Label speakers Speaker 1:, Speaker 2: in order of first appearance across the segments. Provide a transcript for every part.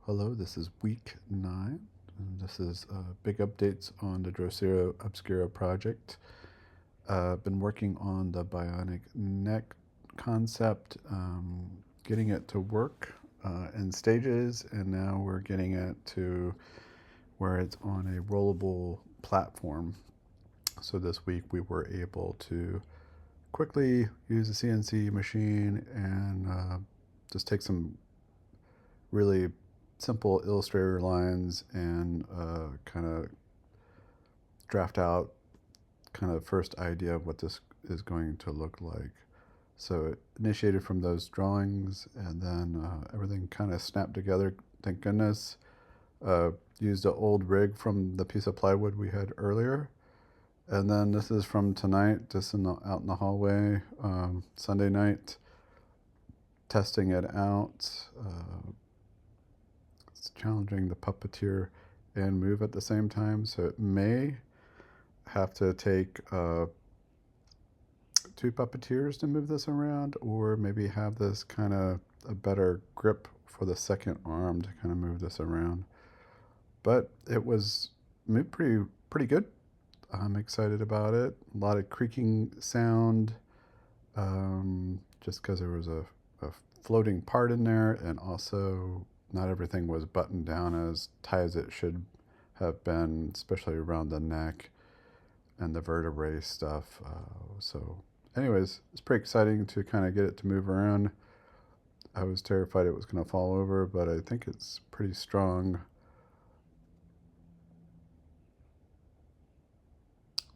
Speaker 1: Hello, this is week 9, and this is big updates on the Drosera Obscura project. I've been working on the bionic neck concept, getting it to work in stages, and now we're getting it to where it's on a rollable platform. So this week we were able to quickly use a CNC machine and just take some really simple Illustrator lines and kind of draft out kind of first idea of what this is going to look like. So it initiated from those drawings, and then everything kind of snapped together, thank goodness. Used an old rig from the piece of plywood we had earlier. And then this is from tonight, just out in the hallway, Sunday night, testing it out. It's challenging the puppeteer and move at the same time, so it may have to take 2 puppeteers to move this around, or maybe have this kind of a better grip for the second arm to kind of move this around. But it was moved pretty good. I'm excited about it. A lot of creaking sound, just because there was a floating part in there, and also not everything was buttoned down as tight as it should have been, especially around the neck and the vertebrae stuff. So anyways, it's pretty exciting to kind of get it to move around. I was terrified it was going to fall over, but I think it's pretty strong.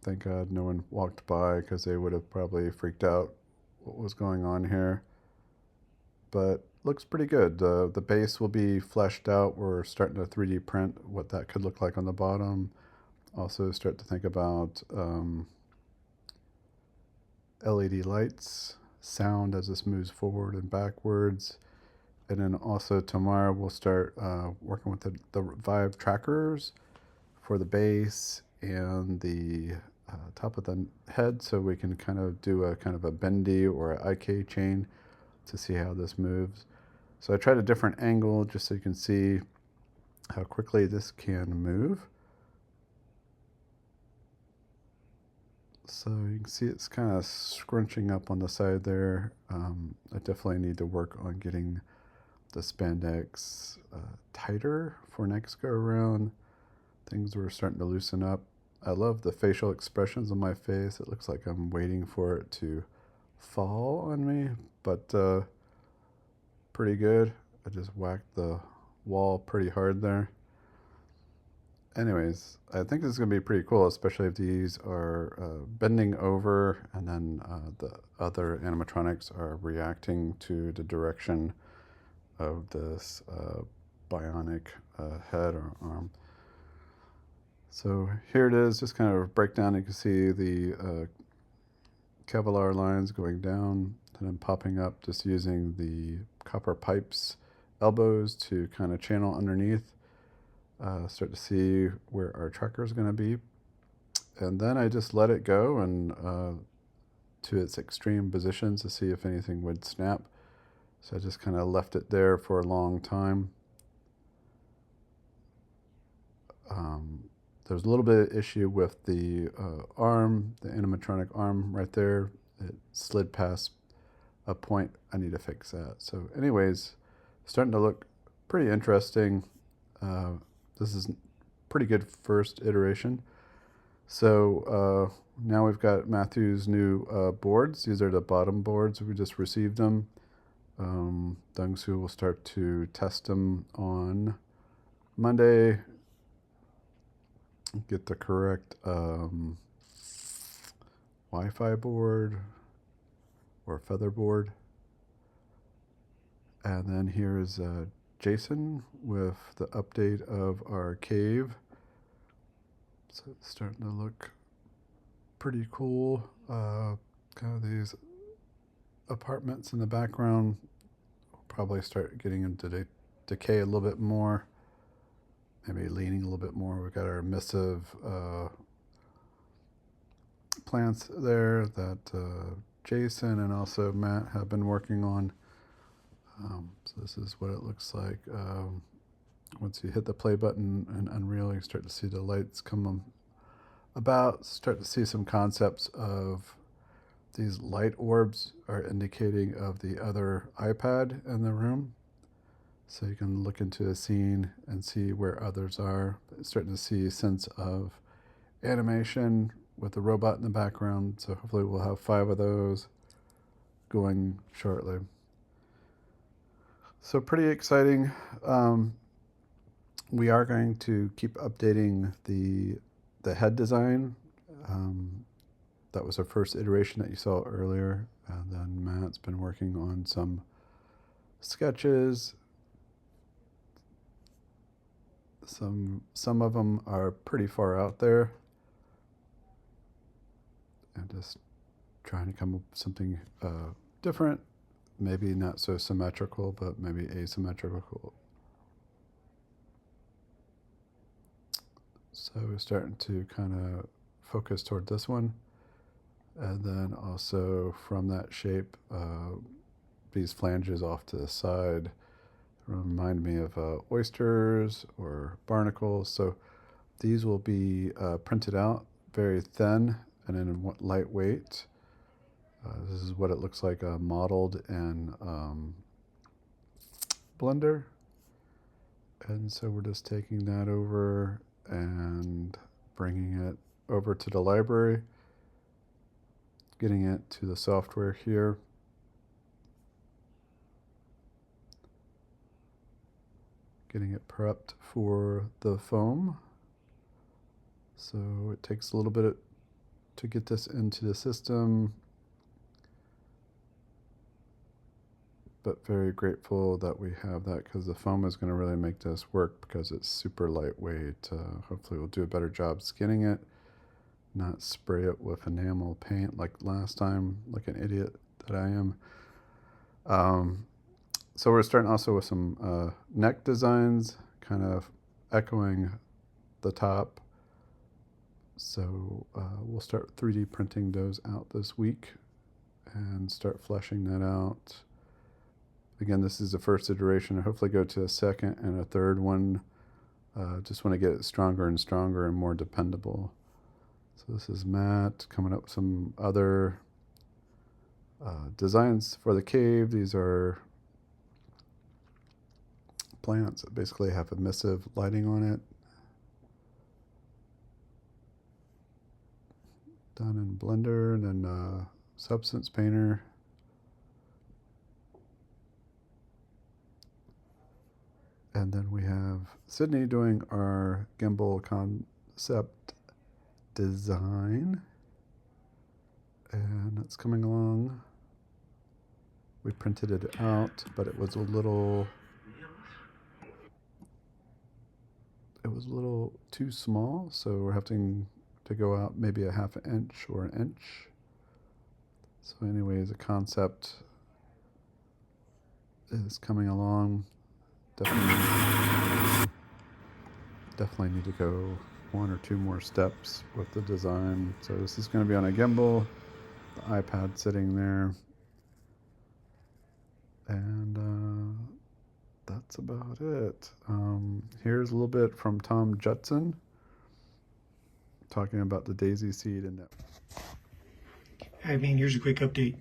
Speaker 1: Thank God no one walked by, because they would have probably freaked out what was going on here. But looks pretty good. The base will be fleshed out. We're starting to 3D print what that could look like on the bottom. Also start to think about LED lights, sound as this moves forward and backwards. And then also tomorrow we'll start working with the Vive trackers for the base and the top of the head, so we can kind of do a kind of a bendy or an IK chain to see how this moves. So I tried a different angle just so you can see how quickly this can move. So you can see it's kind of scrunching up on the side there. I definitely need to work on getting the spandex tighter for next go around. Things were starting to loosen up. I love the facial expressions on my face. It looks like I'm waiting for it to fall on me, but pretty good. I just whacked the wall pretty hard there. Anyways, I think this is going to be pretty cool, especially if these are bending over and then the other animatronics are reacting to the direction of this bionic head or arm. So here it is, just kind of a breakdown. You can see the Kevlar lines going down and then popping up, just using the copper pipes elbows to kind of channel underneath. Start to see where our tracker is going to be. And then I just let it go and to its extreme positions to see if anything would snap. So I just kind of left it there for a long time. There's a little bit of issue with the arm, the animatronic arm right there. It slid past a point. I need to fix that. So anyways, starting to look pretty interesting. This is pretty good first iteration. So now we've got Matthew's new boards. These are the bottom boards. We just received them. Dungsu will start to test them on Monday. Get the correct Wi-Fi board or feather board. And then here's Jason with the update of our cave. So it's starting to look pretty cool. Kind of these apartments in the background will probably start getting into decay a little bit more. Maybe leaning a little bit more. We've got our emissive plants there that Jason and also Matt have been working on. So this is what it looks like. Once you hit the play button in Unreal, you start to see the lights come about, start to see some concepts of these light orbs are indicating of the other iPad in the room. So you can look into a scene and see where others are. Starting to see a sense of animation with the robot in the background. So hopefully we'll have 5 of those going shortly. So pretty exciting. We are going to keep updating the head design. That was our first iteration that you saw earlier. And then Matt's been working on some sketches. Some of them are pretty far out there. And just trying to come up with something different. Maybe not so symmetrical, but maybe asymmetrical. So we're starting to kind of focus toward this one. And then also from that shape, these flanges off to the side remind me of oysters or barnacles. So these will be printed out very thin and in lightweight. This is what it looks like modeled in Blender. And so we're just taking that over and bringing it over to the library, getting it to the software here. Getting it prepped for the foam. So it takes a little bit to get this into the system, but very grateful that we have that, because the foam is going to really make this work because it's super lightweight. Hopefully we'll do a better job skinning it, not spray it with enamel paint like last time, like an idiot that I am. So we're starting also with some neck designs, kind of echoing the top. So we'll start 3D printing those out this week and start fleshing that out. Again, this is the first iteration. I hopefully go to a second and a third one. Just want to get it stronger and stronger and more dependable. So this is Matt coming up with some other designs for the cave. These are plants that basically have emissive lighting on it. Done in Blender and then Substance Painter. And then we have Sydney doing our gimbal concept design. And it's coming along. We printed it out, but it was a little too small, so we're having to go out maybe a half an inch or an inch. So anyways, the concept is coming along. Definitely need to go 1 or 2 more steps with the design. So this is going to be on a gimbal, the iPad sitting there, and that's about it. Here's a little bit from Tom Judson talking about the daisy seed and that.
Speaker 2: I mean, here's a quick update.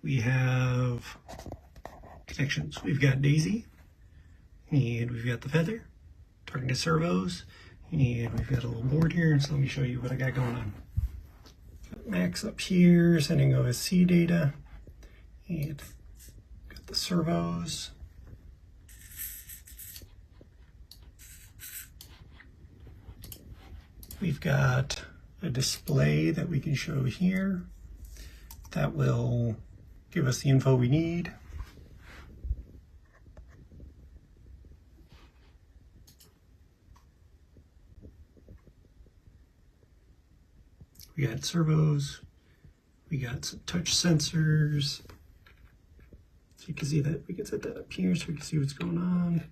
Speaker 2: We have connections. We've got Daisy, and we've got the feather, talking to servos, and we've got a little board here, so let me show you what I got going on. Max up here, sending OSC data, and got the servos. We've got a display that we can show here that will give us the info we need. We got servos, we got some touch sensors. So you can see that, we can set that up here so we can see what's going on.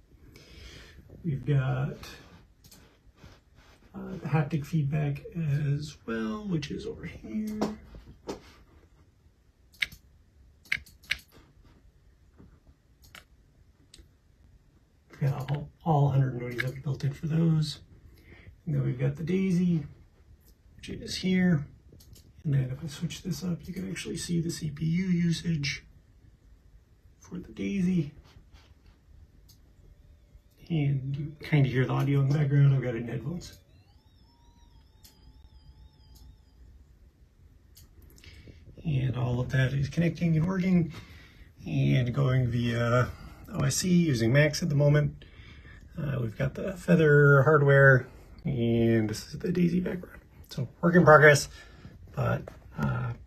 Speaker 2: We've got the haptic feedback as well, which is over here. We've got all already have it built in for those. And then we've got the Daisy, which is here. And then if I switch this up, you can actually see the CPU usage for the Daisy. And you kind of hear the audio in the background. I've got it in headphones. And all of that is connecting and working and going via OSC using Max at the moment. We've got the Feather hardware, and this is the Daisy background. So work in progress, but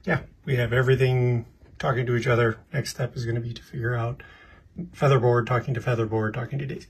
Speaker 2: yeah, we have everything talking to each other. Next step is going to be to figure out Featherboard talking to Featherboard talking to Daisy.